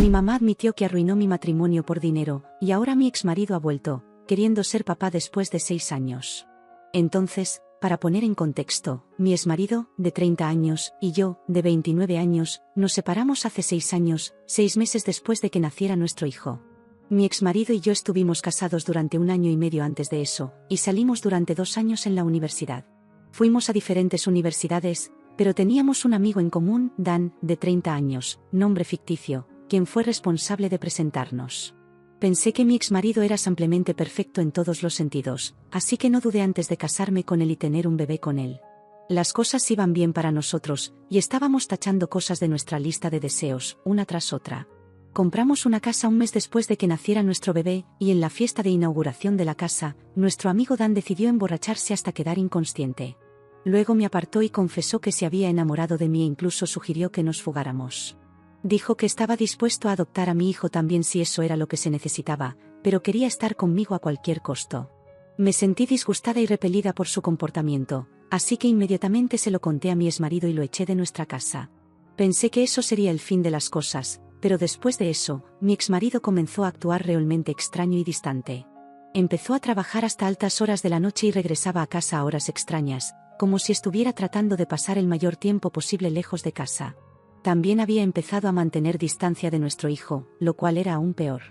Mi mamá admitió que arruinó mi matrimonio por dinero, y ahora mi exmarido ha vuelto, queriendo ser papá después de 6 años. Entonces, para poner en contexto, mi exmarido, de 30 años, y yo, de 29 años, nos separamos hace 6 años, 6 meses después de que naciera nuestro hijo. Mi exmarido y yo estuvimos casados durante 1 año y medio antes de eso, y salimos durante 2 años en la universidad. Fuimos a diferentes universidades, pero teníamos un amigo en común, Dan, de 30 años, nombre ficticio, quien fue responsable de presentarnos. Pensé que mi exmarido era simplemente perfecto en todos los sentidos, así que no dudé antes de casarme con él y tener un bebé con él. Las cosas iban bien para nosotros, y estábamos tachando cosas de nuestra lista de deseos, una tras otra. Compramos una casa un mes después de que naciera nuestro bebé, y en la fiesta de inauguración de la casa, nuestro amigo Dan decidió emborracharse hasta quedar inconsciente. Luego me apartó y confesó que se había enamorado de mí e incluso sugirió que nos fugáramos. Dijo que estaba dispuesto a adoptar a mi hijo también si eso era lo que se necesitaba, pero quería estar conmigo a cualquier costo. Me sentí disgustada y repelida por su comportamiento, así que inmediatamente se lo conté a mi exmarido y lo eché de nuestra casa. Pensé que eso sería el fin de las cosas, pero después de eso, mi exmarido comenzó a actuar realmente extraño y distante. Empezó a trabajar hasta altas horas de la noche y regresaba a casa a horas extrañas, como si estuviera tratando de pasar el mayor tiempo posible lejos de casa. También había empezado a mantener distancia de nuestro hijo, lo cual era aún peor.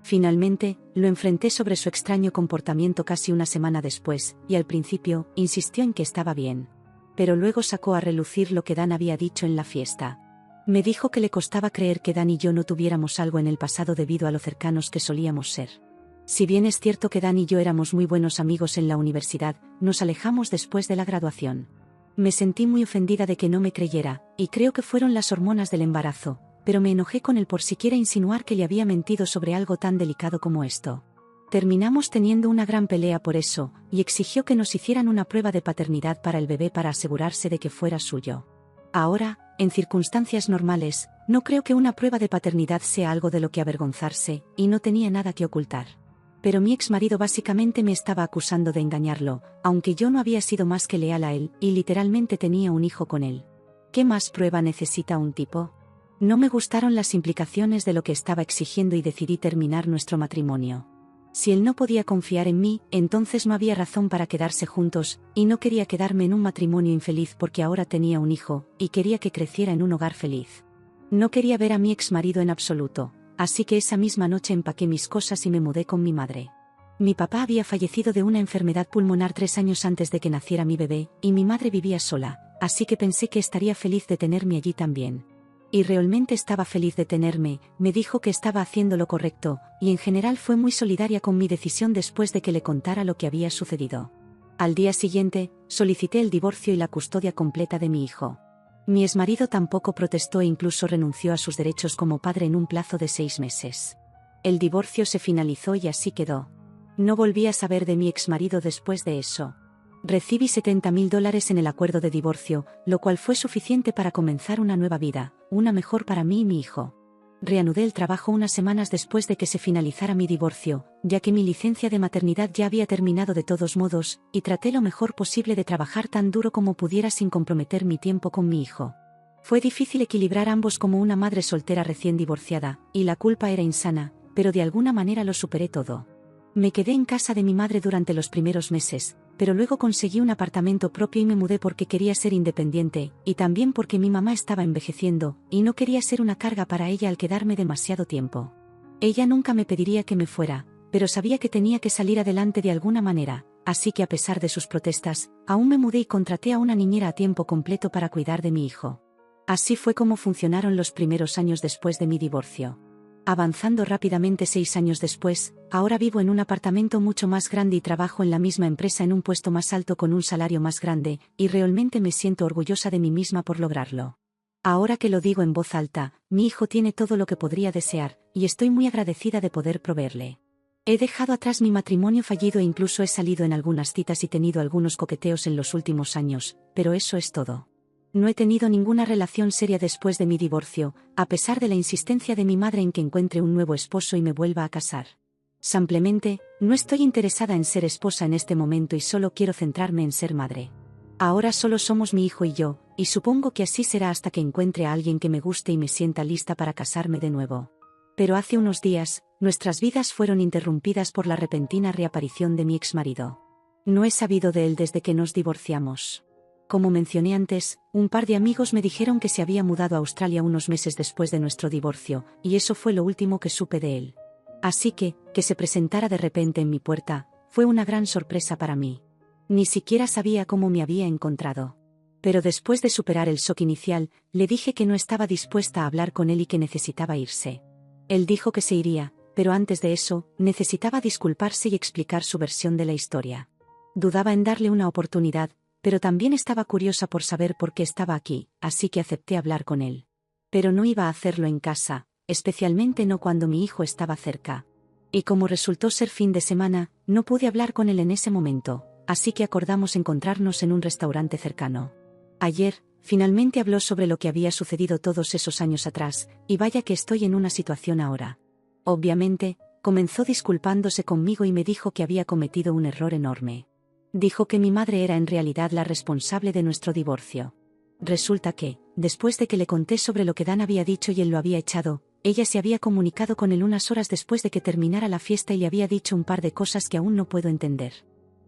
Finalmente, lo enfrenté sobre su extraño comportamiento casi 1 semana después, y al principio, insistió en que estaba bien. Pero luego sacó a relucir lo que Dan había dicho en la fiesta. Me dijo que le costaba creer que Dan y yo no tuviéramos algo en el pasado debido a lo cercanos que solíamos ser. Si bien es cierto que Dan y yo éramos muy buenos amigos en la universidad, nos alejamos después de la graduación. Me sentí muy ofendida de que no me creyera, y creo que fueron las hormonas del embarazo, pero me enojé con él por siquiera insinuar que le había mentido sobre algo tan delicado como esto. Terminamos teniendo una gran pelea por eso, y exigió que nos hicieran una prueba de paternidad para el bebé para asegurarse de que fuera suyo. Ahora, en circunstancias normales, no creo que una prueba de paternidad sea algo de lo que avergonzarse, y no tenía nada que ocultar. Pero mi exmarido básicamente me estaba acusando de engañarlo, aunque yo no había sido más que leal a él, y literalmente tenía un hijo con él. ¿Qué más prueba necesita un tipo? No me gustaron las implicaciones de lo que estaba exigiendo y decidí terminar nuestro matrimonio. Si él no podía confiar en mí, entonces no había razón para quedarse juntos, y no quería quedarme en un matrimonio infeliz porque ahora tenía un hijo, y quería que creciera en un hogar feliz. No quería ver a mi exmarido en absoluto. Así que esa misma noche empaqué mis cosas y me mudé con mi madre. Mi papá había fallecido de una enfermedad pulmonar 3 años antes de que naciera mi bebé, y mi madre vivía sola, así que pensé que estaría feliz de tenerme allí también. Y realmente estaba feliz de tenerme, me dijo que estaba haciendo lo correcto, y en general fue muy solidaria con mi decisión después de que le contara lo que había sucedido. Al día siguiente, solicité el divorcio y la custodia completa de mi hijo. Mi exmarido tampoco protestó e incluso renunció a sus derechos como padre en un plazo de 6 meses. El divorcio se finalizó y así quedó. No volví a saber de mi exmarido después de eso. Recibí $70,000 en el acuerdo de divorcio, lo cual fue suficiente para comenzar una nueva vida, una mejor para mí y mi hijo. Reanudé el trabajo unas semanas después de que se finalizara mi divorcio, ya que mi licencia de maternidad ya había terminado de todos modos, y traté lo mejor posible de trabajar tan duro como pudiera sin comprometer mi tiempo con mi hijo. Fue difícil equilibrar ambos como una madre soltera recién divorciada, y la culpa era insana, pero de alguna manera lo superé todo. Me quedé en casa de mi madre durante los primeros meses, pero luego conseguí un apartamento propio y me mudé porque quería ser independiente, y también porque mi mamá estaba envejeciendo, y no quería ser una carga para ella al quedarme demasiado tiempo. Ella nunca me pediría que me fuera, pero sabía que tenía que salir adelante de alguna manera, así que a pesar de sus protestas, aún me mudé y contraté a una niñera a tiempo completo para cuidar de mi hijo. Así fue como funcionaron los primeros años después de mi divorcio. Avanzando rápidamente 6 años después, ahora vivo en un apartamento mucho más grande y trabajo en la misma empresa en un puesto más alto con un salario más grande, y realmente me siento orgullosa de mí misma por lograrlo. Ahora que lo digo en voz alta, mi hijo tiene todo lo que podría desear, y estoy muy agradecida de poder proveerle. He dejado atrás mi matrimonio fallido e incluso he salido en algunas citas y tenido algunos coqueteos en los últimos años, pero eso es todo. No he tenido ninguna relación seria después de mi divorcio, a pesar de la insistencia de mi madre en que encuentre un nuevo esposo y me vuelva a casar. Simplemente, no estoy interesada en ser esposa en este momento y solo quiero centrarme en ser madre. Ahora solo somos mi hijo y yo, y supongo que así será hasta que encuentre a alguien que me guste y me sienta lista para casarme de nuevo. Pero hace unos días, nuestras vidas fueron interrumpidas por la repentina reaparición de mi exmarido. No he sabido de él desde que nos divorciamos. Como mencioné antes, un par de amigos me dijeron que se había mudado a Australia unos meses después de nuestro divorcio, y eso fue lo último que supe de él. Así que se presentara de repente en mi puerta, fue una gran sorpresa para mí. Ni siquiera sabía cómo me había encontrado. Pero después de superar el shock inicial, le dije que no estaba dispuesta a hablar con él y que necesitaba irse. Él dijo que se iría, pero antes de eso, necesitaba disculparse y explicar su versión de la historia. Dudaba en darle una oportunidad, pero también estaba curiosa por saber por qué estaba aquí, así que acepté hablar con él. Pero no iba a hacerlo en casa, especialmente no cuando mi hijo estaba cerca. Y como resultó ser fin de semana, no pude hablar con él en ese momento, así que acordamos encontrarnos en un restaurante cercano. Ayer, finalmente habló sobre lo que había sucedido todos esos años atrás, y vaya que estoy en una situación ahora. Obviamente, comenzó disculpándose conmigo y me dijo que había cometido un error enorme. Dijo que mi madre era en realidad la responsable de nuestro divorcio. Resulta que, después de que le conté sobre lo que Dan había dicho y él lo había echado, ella se había comunicado con él unas horas después de que terminara la fiesta y le había dicho un par de cosas que aún no puedo entender.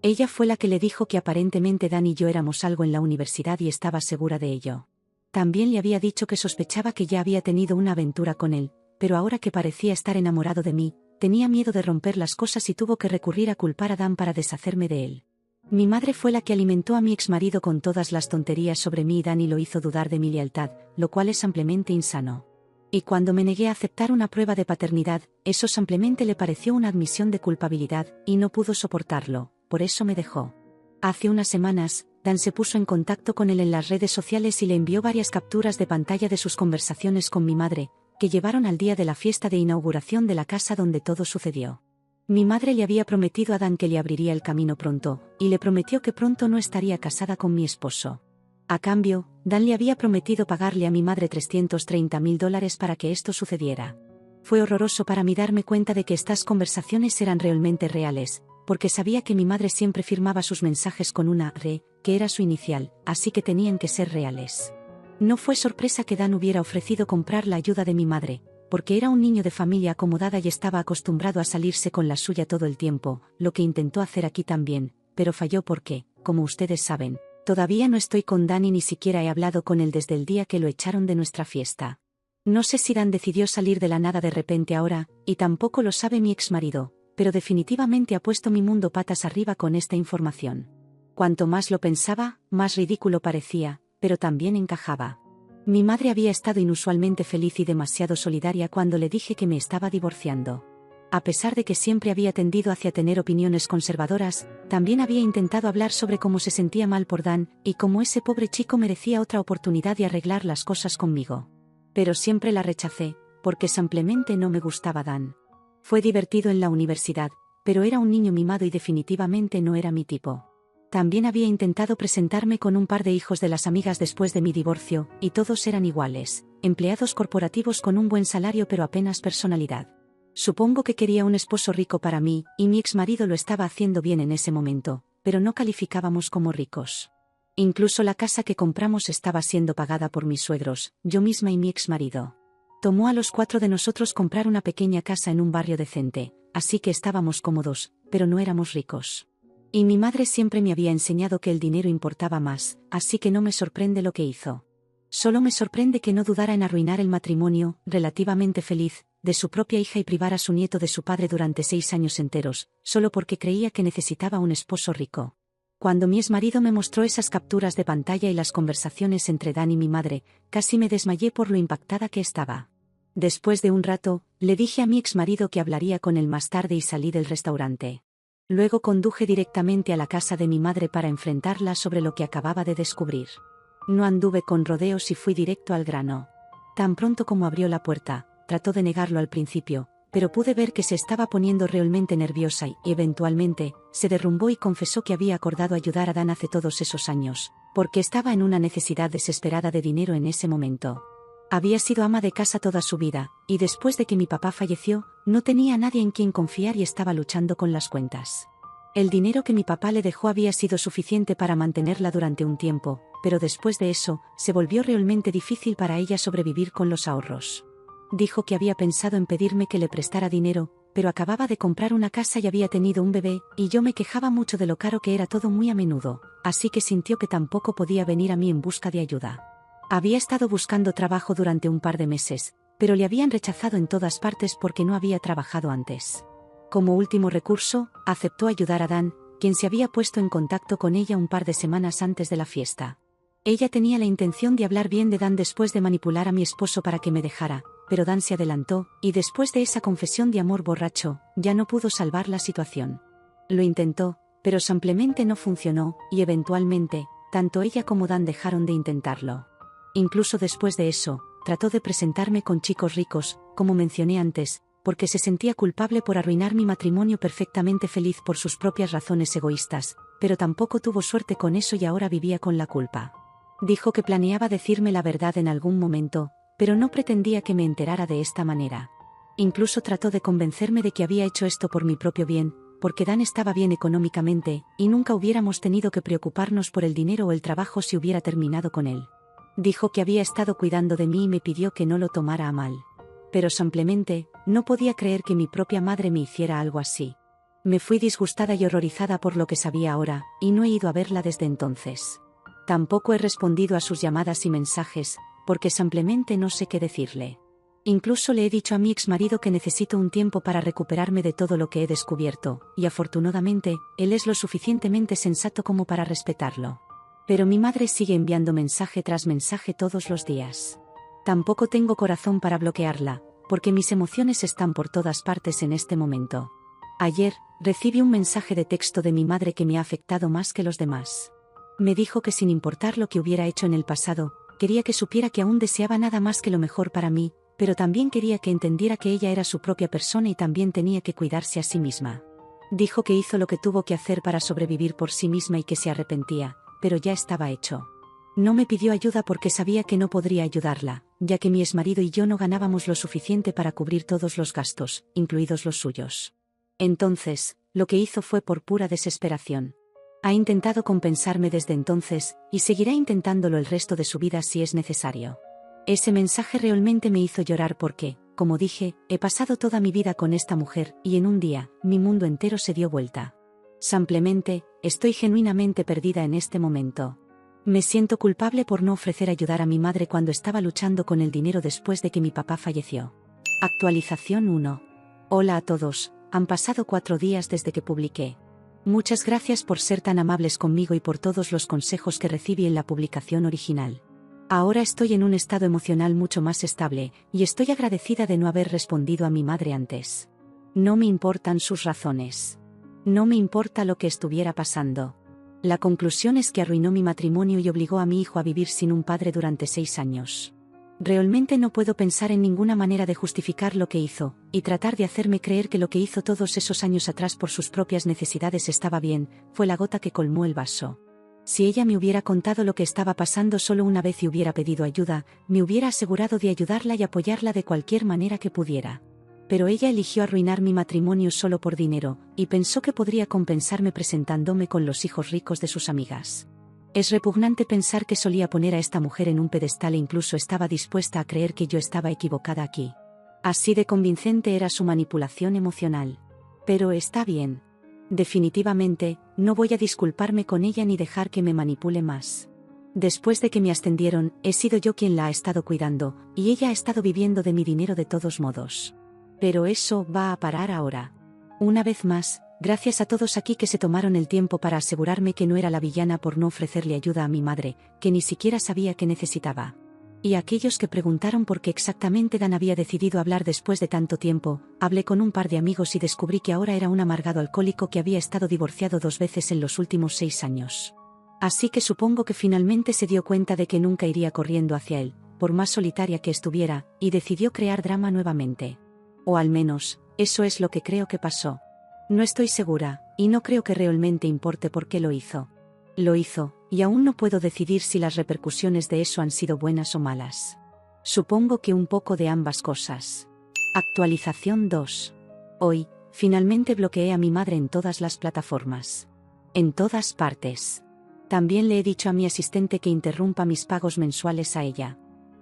Ella fue la que le dijo que aparentemente Dan y yo éramos algo en la universidad y estaba segura de ello. También le había dicho que sospechaba que ya había tenido una aventura con él, pero ahora que parecía estar enamorado de mí, tenía miedo de romper las cosas y tuvo que recurrir a culpar a Dan para deshacerme de él. Mi madre fue la que alimentó a mi exmarido con todas las tonterías sobre mí y Dan y lo hizo dudar de mi lealtad, lo cual es ampliamente insano. Y cuando me negué a aceptar una prueba de paternidad, eso simplemente le pareció una admisión de culpabilidad, y no pudo soportarlo, por eso me dejó. Hace unas semanas, Dan se puso en contacto con él en las redes sociales y le envió varias capturas de pantalla de sus conversaciones con mi madre, que llevaron al día de la fiesta de inauguración de la casa donde todo sucedió. Mi madre le había prometido a Dan que le abriría el camino pronto, y le prometió que pronto no estaría casada con mi esposo. A cambio, Dan le había prometido pagarle a mi madre $330,000 para que esto sucediera. Fue horroroso para mí darme cuenta de que estas conversaciones eran realmente reales, porque sabía que mi madre siempre firmaba sus mensajes con una R, que era su inicial, así que tenían que ser reales. No fue sorpresa que Dan hubiera ofrecido comprar la ayuda de mi madre, porque era un niño de familia acomodada y estaba acostumbrado a salirse con la suya todo el tiempo, lo que intentó hacer aquí también, pero falló porque, como ustedes saben, todavía no estoy con Dan y ni siquiera he hablado con él desde el día que lo echaron de nuestra fiesta. No sé si Dan decidió salir de la nada de repente ahora, y tampoco lo sabe mi exmarido, pero definitivamente ha puesto mi mundo patas arriba con esta información. Cuanto más lo pensaba, más ridículo parecía, pero también encajaba. Mi madre había estado inusualmente feliz y demasiado solidaria cuando le dije que me estaba divorciando. A pesar de que siempre había tendido hacia tener opiniones conservadoras, también había intentado hablar sobre cómo se sentía mal por Dan, y cómo ese pobre chico merecía otra oportunidad de arreglar las cosas conmigo. Pero siempre la rechacé, porque simplemente no me gustaba Dan. Fue divertido en la universidad, pero era un niño mimado y definitivamente no era mi tipo. También había intentado presentarme con un par de hijos de las amigas después de mi divorcio, y todos eran iguales, empleados corporativos con un buen salario pero apenas personalidad. Supongo que quería un esposo rico para mí, y mi exmarido lo estaba haciendo bien en ese momento, pero no calificábamos como ricos. Incluso la casa que compramos estaba siendo pagada por mis suegros, yo misma y mi exmarido. Tomó a los 4 de nosotros comprar una pequeña casa en un barrio decente, así que estábamos cómodos, pero no éramos ricos. Y mi madre siempre me había enseñado que el dinero importaba más, así que no me sorprende lo que hizo. Solo me sorprende que no dudara en arruinar el matrimonio, relativamente feliz, de su propia hija y privar a su nieto de su padre durante 6 años enteros, solo porque creía que necesitaba un esposo rico. Cuando mi exmarido me mostró esas capturas de pantalla y las conversaciones entre Dan y mi madre, casi me desmayé por lo impactada que estaba. Después de un rato, le dije a mi exmarido que hablaría con él más tarde y salí del restaurante. Luego conduje directamente a la casa de mi madre para enfrentarla sobre lo que acababa de descubrir. No anduve con rodeos y fui directo al grano. Tan pronto como abrió la puerta, trató de negarlo al principio, pero pude ver que se estaba poniendo realmente nerviosa y, eventualmente, se derrumbó y confesó que había acordado ayudar a Dan hace todos esos años, porque estaba en una necesidad desesperada de dinero en ese momento. Había sido ama de casa toda su vida, y después de que mi papá falleció, no tenía a nadie en quien confiar y estaba luchando con las cuentas. El dinero que mi papá le dejó había sido suficiente para mantenerla durante un tiempo, pero después de eso, se volvió realmente difícil para ella sobrevivir con los ahorros. Dijo que había pensado en pedirme que le prestara dinero, pero acababa de comprar una casa y había tenido un bebé, y yo me quejaba mucho de lo caro que era todo muy a menudo, así que sintió que tampoco podía venir a mí en busca de ayuda. Había estado buscando trabajo durante un par de meses, pero le habían rechazado en todas partes porque no había trabajado antes. Como último recurso, aceptó ayudar a Dan, quien se había puesto en contacto con ella un par de semanas antes de la fiesta. Ella tenía la intención de hablar bien de Dan después de manipular a mi esposo para que me dejara, pero Dan se adelantó, y después de esa confesión de amor borracho, ya no pudo salvar la situación. Lo intentó, pero simplemente no funcionó, y eventualmente, tanto ella como Dan dejaron de intentarlo. Incluso después de eso, trató de presentarme con chicos ricos, como mencioné antes, porque se sentía culpable por arruinar mi matrimonio perfectamente feliz por sus propias razones egoístas, pero tampoco tuvo suerte con eso y ahora vivía con la culpa. Dijo que planeaba decirme la verdad en algún momento, pero no pretendía que me enterara de esta manera. Incluso trató de convencerme de que había hecho esto por mi propio bien, porque Dan estaba bien económicamente, y nunca hubiéramos tenido que preocuparnos por el dinero o el trabajo si hubiera terminado con él. Dijo que había estado cuidando de mí y me pidió que no lo tomara a mal. Pero simplemente, no podía creer que mi propia madre me hiciera algo así. Me fui disgustada y horrorizada por lo que sabía ahora, y no he ido a verla desde entonces. Tampoco he respondido a sus llamadas y mensajes, porque simplemente no sé qué decirle. Incluso le he dicho a mi exmarido que necesito un tiempo para recuperarme de todo lo que he descubierto, y afortunadamente, él es lo suficientemente sensato como para respetarlo. Pero mi madre sigue enviando mensaje tras mensaje todos los días. Tampoco tengo corazón para bloquearla, porque mis emociones están por todas partes en este momento. Ayer, recibí un mensaje de texto de mi madre que me ha afectado más que los demás. Me dijo que sin importar lo que hubiera hecho en el pasado, quería que supiera que aún deseaba nada más que lo mejor para mí, pero también quería que entendiera que ella era su propia persona y también tenía que cuidarse a sí misma. Dijo que hizo lo que tuvo que hacer para sobrevivir por sí misma y que se arrepentía, pero ya estaba hecho. No me pidió ayuda porque sabía que no podría ayudarla, ya que mi exmarido y yo no ganábamos lo suficiente para cubrir todos los gastos, incluidos los suyos. Entonces, lo que hizo fue por pura desesperación. Ha intentado compensarme desde entonces, y seguirá intentándolo el resto de su vida si es necesario. Ese mensaje realmente me hizo llorar porque, como dije, he pasado toda mi vida con esta mujer, y en un día, mi mundo entero se dio vuelta. Simplemente, estoy genuinamente perdida en este momento. Me siento culpable por no ofrecer ayudar a mi madre cuando estaba luchando con el dinero después de que mi papá falleció. Actualización 1. Hola a todos, han pasado 4 días desde que publiqué. Muchas gracias por ser tan amables conmigo y por todos los consejos que recibí en la publicación original. Ahora estoy en un estado emocional mucho más estable, y estoy agradecida de no haber respondido a mi madre antes. No me importan sus razones. No me importa lo que estuviera pasando. La conclusión es que arruinó mi matrimonio y obligó a mi hijo a vivir sin un padre durante 6 años. Realmente no puedo pensar en ninguna manera de justificar lo que hizo, y tratar de hacerme creer que lo que hizo todos esos años atrás por sus propias necesidades estaba bien, fue la gota que colmó el vaso. Si ella me hubiera contado lo que estaba pasando solo una vez y hubiera pedido ayuda, me hubiera asegurado de ayudarla y apoyarla de cualquier manera que pudiera. Pero ella eligió arruinar mi matrimonio solo por dinero, y pensó que podría compensarme presentándome con los hijos ricos de sus amigas. Es repugnante pensar que solía poner a esta mujer en un pedestal e incluso estaba dispuesta a creer que yo estaba equivocada aquí. Así de convincente era su manipulación emocional. Pero está bien. Definitivamente, no voy a disculparme con ella ni dejar que me manipule más. Después de que me ascendieron, he sido yo quien la ha estado cuidando, y ella ha estado viviendo de mi dinero de todos modos. Pero eso va a parar ahora. Una vez más, gracias a todos aquí que se tomaron el tiempo para asegurarme que no era la villana por no ofrecerle ayuda a mi madre, que ni siquiera sabía que necesitaba. Y a aquellos que preguntaron por qué exactamente Dan había decidido hablar después de tanto tiempo, hablé con un par de amigos y descubrí que ahora era un amargado alcohólico que había estado divorciado 2 veces en los últimos 6 años. Así que supongo que finalmente se dio cuenta de que nunca iría corriendo hacia él, por más solitaria que estuviera, y decidió crear drama nuevamente. O al menos, eso es lo que creo que pasó. No estoy segura, y no creo que realmente importe por qué lo hizo. Lo hizo, y aún no puedo decidir si las repercusiones de eso han sido buenas o malas. Supongo que un poco de ambas cosas. Actualización 2. Hoy, finalmente bloqueé a mi madre en todas las plataformas. En todas partes. También le he dicho a mi asistente que interrumpa mis pagos mensuales a ella.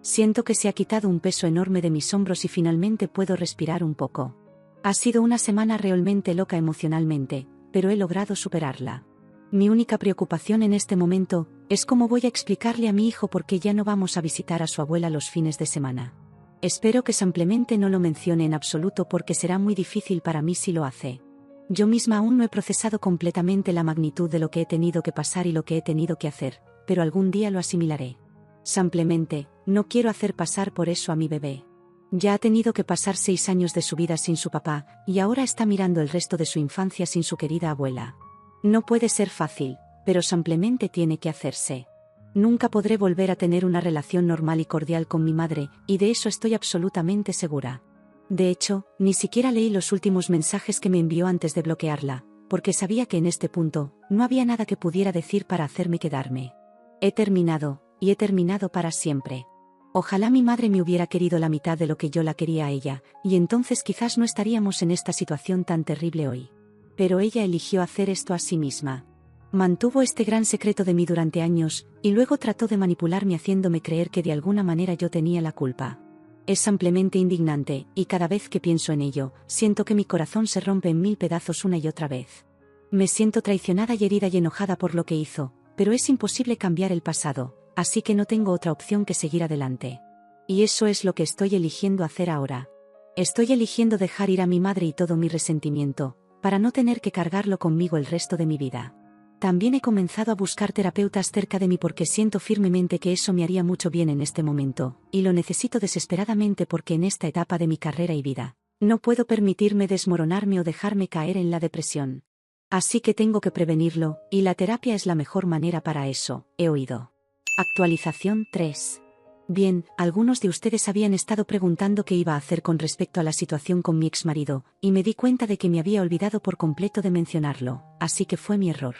Siento que se ha quitado un peso enorme de mis hombros y finalmente puedo respirar un poco. Ha sido una semana realmente loca emocionalmente, pero he logrado superarla. Mi única preocupación en este momento es cómo voy a explicarle a mi hijo por qué ya no vamos a visitar a su abuela los fines de semana. Espero que simplemente no lo mencione en absoluto porque será muy difícil para mí si lo hace. Yo misma aún no he procesado completamente la magnitud de lo que he tenido que pasar y lo que he tenido que hacer, pero algún día lo asimilaré. Simplemente, no quiero hacer pasar por eso a mi bebé. Ya ha tenido que pasar 6 años de su vida sin su papá, y ahora está mirando el resto de su infancia sin su querida abuela. No puede ser fácil, pero simplemente tiene que hacerse. Nunca podré volver a tener una relación normal y cordial con mi madre, y de eso estoy absolutamente segura. De hecho, ni siquiera leí los últimos mensajes que me envió antes de bloquearla, porque sabía que en este punto, no había nada que pudiera decir para hacerme quedarme. He terminado, y he terminado para siempre. Ojalá mi madre me hubiera querido la mitad de lo que yo la quería a ella, y entonces quizás no estaríamos en esta situación tan terrible hoy. Pero ella eligió hacer esto a sí misma. Mantuvo este gran secreto de mí durante años, y luego trató de manipularme haciéndome creer que de alguna manera yo tenía la culpa. Es simplemente indignante, y cada vez que pienso en ello, siento que mi corazón se rompe en 1000 pedazos una y otra vez. Me siento traicionada y herida y enojada por lo que hizo, pero es imposible cambiar el pasado, así que no tengo otra opción que seguir adelante. Y eso es lo que estoy eligiendo hacer ahora. Estoy eligiendo dejar ir a mi madre y todo mi resentimiento, para no tener que cargarlo conmigo el resto de mi vida. También he comenzado a buscar terapeutas cerca de mí porque siento firmemente que eso me haría mucho bien en este momento, y lo necesito desesperadamente porque en esta etapa de mi carrera y vida, no puedo permitirme desmoronarme o dejarme caer en la depresión. Así que tengo que prevenirlo, y la terapia es la mejor manera para eso, he oído. Actualización 3. Bien, algunos de ustedes habían estado preguntando qué iba a hacer con respecto a la situación con mi exmarido, y me di cuenta de que me había olvidado por completo de mencionarlo, así que fue mi error.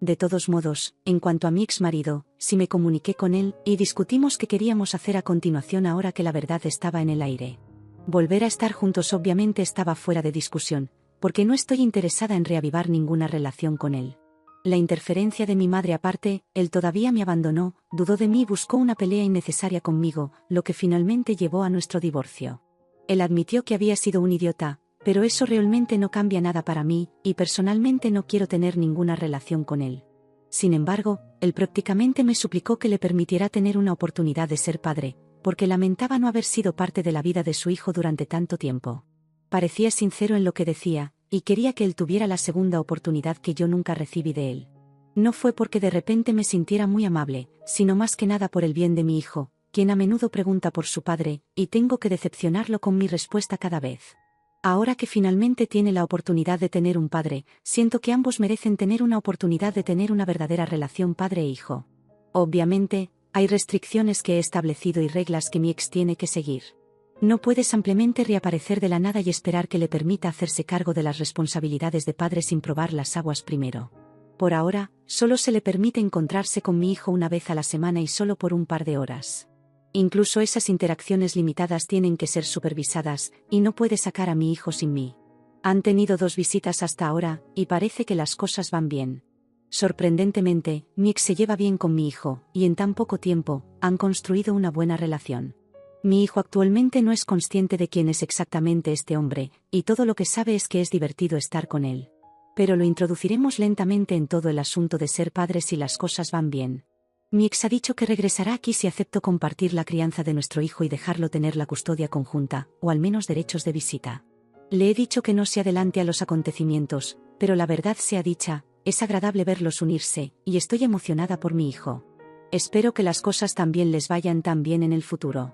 De todos modos, en cuanto a mi exmarido, sí me comuniqué con él, y discutimos qué queríamos hacer a continuación ahora que la verdad estaba en el aire. Volver a estar juntos obviamente estaba fuera de discusión, porque no estoy interesada en reavivar ninguna relación con él. La interferencia de mi madre aparte, él todavía me abandonó, dudó de mí y buscó una pelea innecesaria conmigo, lo que finalmente llevó a nuestro divorcio. Él admitió que había sido un idiota, pero eso realmente no cambia nada para mí, y personalmente no quiero tener ninguna relación con él. Sin embargo, él prácticamente me suplicó que le permitiera tener una oportunidad de ser padre, porque lamentaba no haber sido parte de la vida de su hijo durante tanto tiempo. Parecía sincero en lo que decía, y quería que él tuviera la segunda oportunidad que yo nunca recibí de él. No fue porque de repente me sintiera muy amable, sino más que nada por el bien de mi hijo, quien a menudo pregunta por su padre, y tengo que decepcionarlo con mi respuesta cada vez. Ahora que finalmente tiene la oportunidad de tener un padre, siento que ambos merecen tener una oportunidad de tener una verdadera relación padre e hijo. Obviamente, hay restricciones que he establecido y reglas que mi ex tiene que seguir. No puede simplemente reaparecer de la nada y esperar que le permita hacerse cargo de las responsabilidades de padre sin probar las aguas primero. Por ahora, solo se le permite encontrarse con mi hijo una vez a la semana y solo por un par de horas. Incluso esas interacciones limitadas tienen que ser supervisadas, y no puede sacar a mi hijo sin mí. Han tenido 2 visitas hasta ahora, y parece que las cosas van bien. Sorprendentemente, mi ex se lleva bien con mi hijo, y en tan poco tiempo, han construido una buena relación. Mi hijo actualmente no es consciente de quién es exactamente este hombre, y todo lo que sabe es que es divertido estar con él. Pero lo introduciremos lentamente en todo el asunto de ser padres si las cosas van bien. Mi ex ha dicho que regresará aquí si acepto compartir la crianza de nuestro hijo y dejarlo tener la custodia conjunta, o al menos derechos de visita. Le he dicho que no se adelante a los acontecimientos, pero la verdad sea dicha, es agradable verlos unirse, y estoy emocionada por mi hijo. Espero que las cosas también les vayan tan bien en el futuro.